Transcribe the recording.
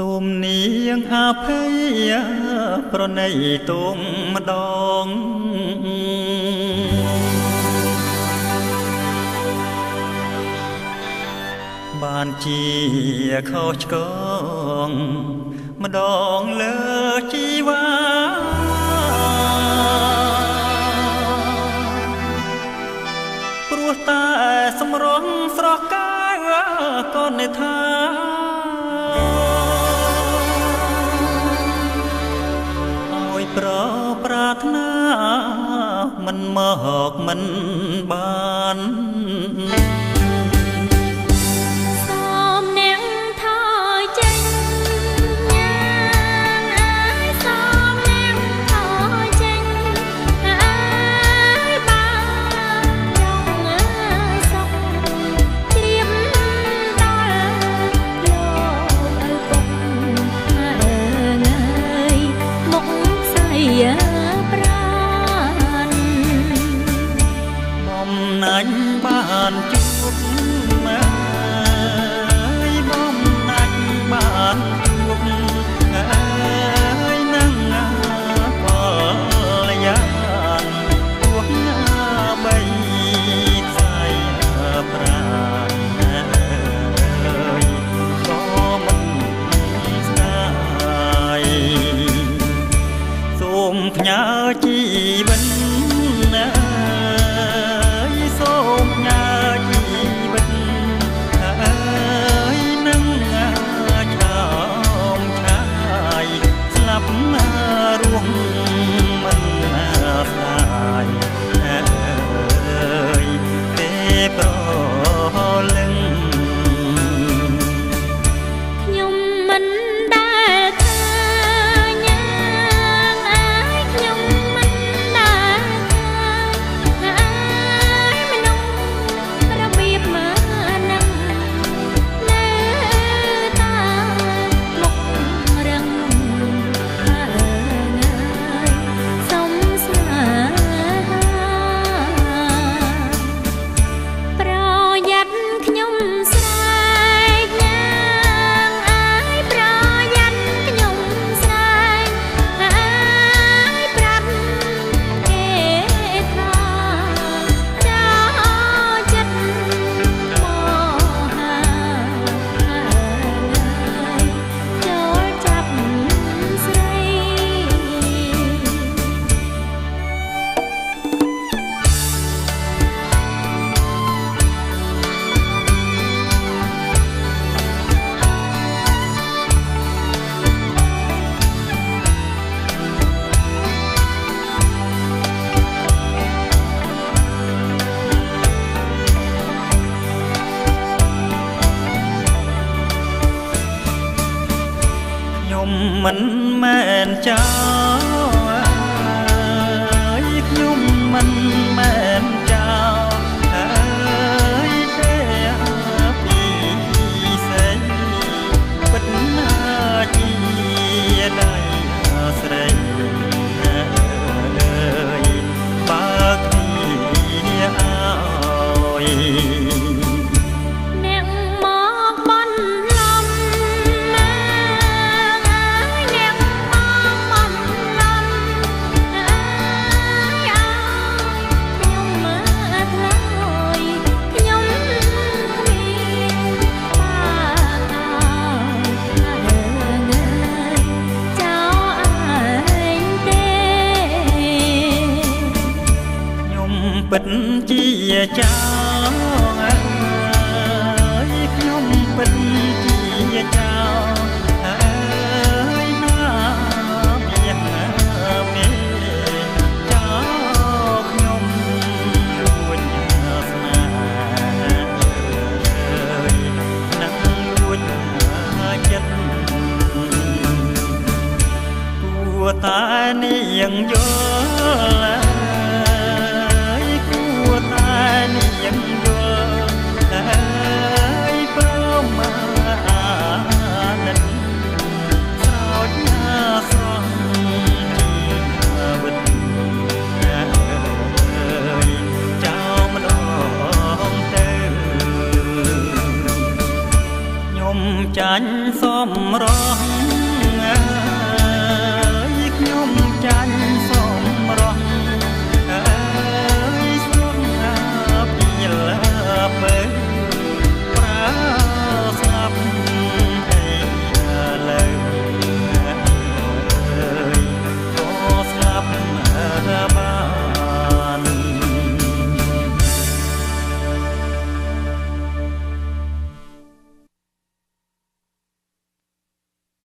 សូមនាងអភ័យប្រណីទុំម្ដងបានជាខុសឆ្គងម្ដងលើជីវ៉ាព្រោះតែសម្រស់ស្រស់កាយក៏នៅថាប្រាថ្នាមិនមកមិនបានសូមនាងថយចេញសូមនាងថយចេញបានចង់សុខជ្រាបដល់លោកឪពុកមកស្អីណាញ់បានជួបមើលបំណាច់បានជួបនឹងពលយានទួងបីខ្សែប្រាណក៏មិនស្ដាយសូមផ្ញើជីវិតមិនមែនចោលខ្ញុំមិនមែនចោលទេពីសេចពិតណាជាដៃស្រីបើគ្នាឲ្យពិតជាចោលខ្ញុំពិតជាចោលណាមានមេចោលខ្ញុំរួចស្នេហ៍នឹងរួចចិត្តគួរតែនាងយល់ចាញ់សមរស់